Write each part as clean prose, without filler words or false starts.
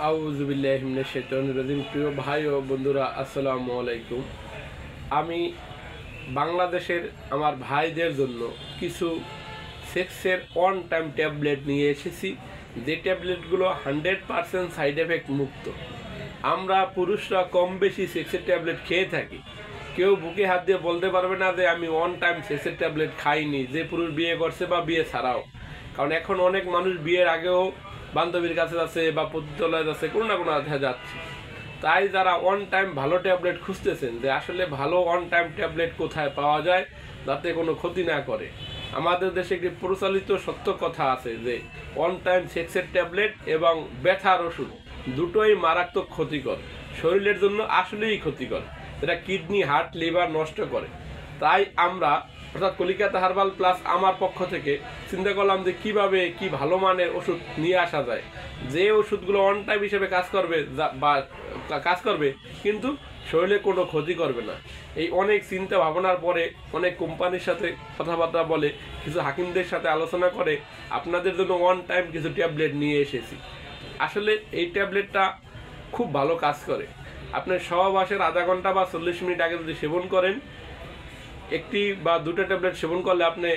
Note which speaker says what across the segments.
Speaker 1: আউযু বিল্লাহি মিনাশ শাইতানির রাজিম। প্রিয় ভাই ও বন্ধুরা, আসসালামু আলাইকুম। আমি বাংলাদেশের আমার ভাইদের জন্য কিছু সেক্সের অন টাইম ট্যাবলেট নিয়ে এসেছি, যে ট্যাবলেটগুলো 100% সাইড এফেক্ট মুক্ত। আমরা পুরুষরা কম বেশি সেক্সের ট্যাবলেট খেয়ে থাকি। কেউ বুকে হাত দিয়ে বলতে পারবে না যে আমি অন টাইম সেক্সের ট্যাবলেট খাইনি, যে পুরুষ বিয়ে করছে বা বিয়ে ছাড়াও। কারণ এখন অনেক মানুষ বিয়ের আগেও বান্ধবীর কাছে যাচ্ছে বা পতিতালয়ে যাচ্ছে, কোনো না কোনো দেখা যাচ্ছে। তাই যারা অন টাইম ভালো ট্যাবলেট খুঁজতেছেন, যে আসলে ভালো অন টাইম ট্যাবলেট কোথায় পাওয়া যায় যাতে কোনো ক্ষতি না করে, আমাদের দেশে একটি প্রচলিত সত্য কথা আছে যে অন টাইম সেক্সের ট্যাবলেট এবং ব্যথার ওষুধ দুটোই মারাত্মক ক্ষতিকর, শরীরের জন্য আসলেই ক্ষতিকর, যেটা কিডনি, হার্ট, লিভার নষ্ট করে। তাই আমরা অর্থাৎ কলিকাতা হার্বাল প্লাস আমার পক্ষ থেকে চিন্তা করলাম যে কিভাবে কি ভালো মানের ওষুধ নিয়ে আসা যায়, যে ওষুধগুলো অন টাইম হিসেবে কাজ করবে বা কাজ করবে কিন্তু শরীরে কোনো ক্ষতি করবে না। এই অনেক চিন্তা ভাবনার পরে অনেক কোম্পানির সাথে কথাবার্তা বলে, কিছু হাকিমদের সাথে আলোচনা করে আপনাদের জন্য অন টাইম কিছু ট্যাবলেট নিয়ে এসেছি। আসলে এই ট্যাবলেটটা খুব ভালো কাজ করে। আপনি সহবাসের আধা ঘন্টা বা 40 মিনিট আগে যদি সেবন করেন, একটি বা দুটো ট্যাবলেট সেবন করলে আপনি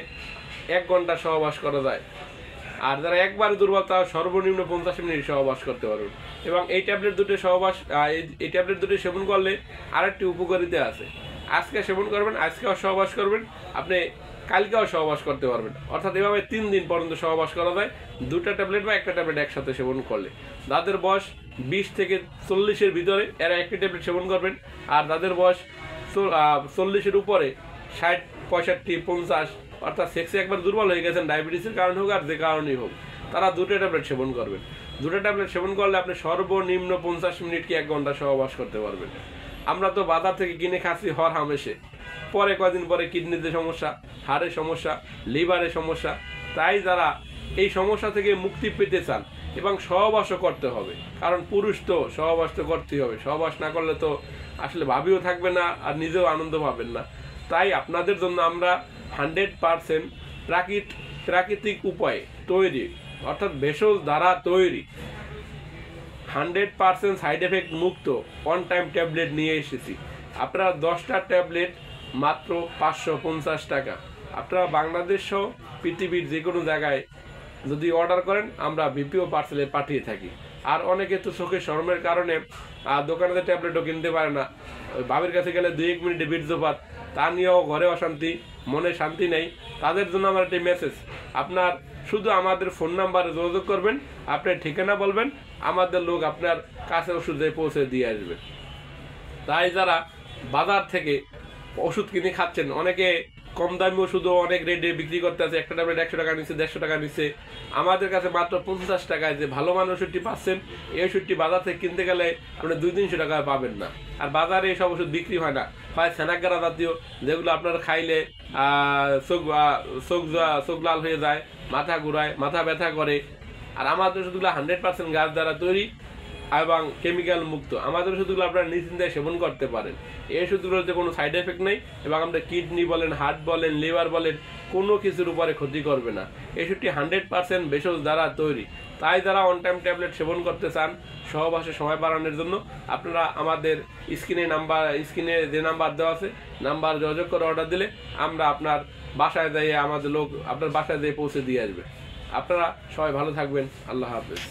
Speaker 1: 1 ঘন্টা সহবাস করা যায়। আর যারা একবারে দুর্বল, তারা সর্বনিম্ন 50 মিনিট সহবাস করতে পারবেন। এবং এই ট্যাবলেট দুটো এই ট্যাবলেট দুটো সেবন করলে আরেকটি উপকারিতা আছে। আজকে সেবন করবেন, আজকেও সহবাস করবেন, আপনি কালকেও সহবাস করতে পারবেন। অর্থাৎ এভাবে 3 দিন পর্যন্ত সহবাস করা যায় দুটো ট্যাবলেট বা একটা ট্যাবলেট একসাথে সেবন করলে। যাদের বয়স 20 থেকে 40-এর ভিতরে এরা একটি ট্যাবলেট সেবন করবেন, আর যাদের বয়স 40-এর উপরে 60, 65, 50 অর্থাৎ সেক্সে একবার দুর্বল হয়ে গেছেন, ডায়াবেটিসের কারণে হোক আর যে কারণেই হোক, তারা দুটো ট্যাবলেট সেবন করবেন। দুটো ট্যাবলেট সেবন করলে আপনি সর্বনিম্ন 50 মিনিট কি 1 ঘন্টা সহবাস করতে পারবেন। আমরা তো বাজার থেকে কিনে খাচ্ছি হর হামেশে, পরে কয়েকদিন পরে কিডনিতে সমস্যা, হাড়ের সমস্যা, লিভারের সমস্যা। তাই যারা এই সমস্যা থেকে মুক্তি পেতে চান এবং সহবাসও করতে হবে, কারণ পুরুষ তো সহবাস তো করতেই হবে, সহবাস না করলে তো আসলে ভাবিও থাকবে না আর নিজেও আনন্দ পাবেন না। তাই আপনাদের জন্য আমরা 100% প্রাকৃতিক উপায়ে তৈরি, অর্থাৎ ভেষজ দ্বারা তৈরি 100% সাইড এফেক্ট মুক্ত অন টাইম ট্যাবলেট নিয়ে এসেছি। আপনারা 10টা ট্যাবলেট মাত্র 550 টাকা। আপনারা বাংলাদেশ সহ পৃথিবীর যে কোনো জায়গায় যদি অর্ডার করেন, আমরা বিপিও পার্সেলে পাঠিয়ে থাকি। আর অনেকে তো চোখের শরমের কারণে দোকানে ট্যাবলেটও কিনতে পারে না, বাবির কাছে গেলে 2-1 মিনিটে বীর্যপাত, তা নিয়েও ঘরে অশান্তি, মনে শান্তি নেই। তাদের জন্য আমার একটি মেসেজ, আপনার শুধু আমাদের ফোন নাম্বারে যোগাযোগ করবেন, আপনার ঠিকানা বলবেন, আমাদের লোক আপনার কাছে ওষুধ পৌঁছে দিয়ে আসবে। তাই যারা বাজার থেকে ওষুধ কিনে খাচ্ছেন, অনেকে কম দামি ওষুধও অনেক রেটে বিক্রি করতে আছে, একটা ট্যাবলেট 100 টাকা নিচ্ছে, 150 টাকা নিচ্ছে, আমাদের কাছে মাত্র 50 টাকায় যে ভালো মানের ওষুধটি পাচ্ছেন, এই ওষুধটি বাজার থেকে কিনতে গেলে আপনি 200-300 টাকায় পাবেন না। আর বাজারে এইসব ওষুধ বিক্রি হয় না, হয় স্যানাগারা জাতীয়, যেগুলো আপনার খাইলে চোখ লাল হয়ে যায়, মাথা ঘুরায়, মাথা ব্যথা করে। আর আমাদের ওষুধগুলো 100% গাছ দ্বারা তৈরি এবং কেমিক্যাল মুক্ত। আমাদের ওষুধগুলো আপনারা নিশ্চিন্তায় সেবন করতে পারেন। এই ওষুধগুলোতে কোনো সাইড এফেক্ট নেই এবং আমরা কিডনি বলেন, হার্ট বলেন, লিভার বলেন, কোনো কিছুর উপরে ক্ষতি করবে না। এই ওষুধটি 100% ভেষজ দ্বারা তৈরি। তাই যারা অন টাইম ট্যাবলেট সেবন করতে চান সহবাসে সময় বাড়ানোর জন্য, আপনারা আমাদের স্ক্রিনে যে নাম্বার দেওয়া আছে, নাম্বার যোগাযোগ করে অর্ডার দিলে আমরা আপনার বাসায় যেয়ে আমাদের লোক আপনার বাসায় যেয়ে পৌঁছে দিয়ে আসবে। আপনারা সবাই ভালো থাকবেন। আল্লাহ হাফেজ।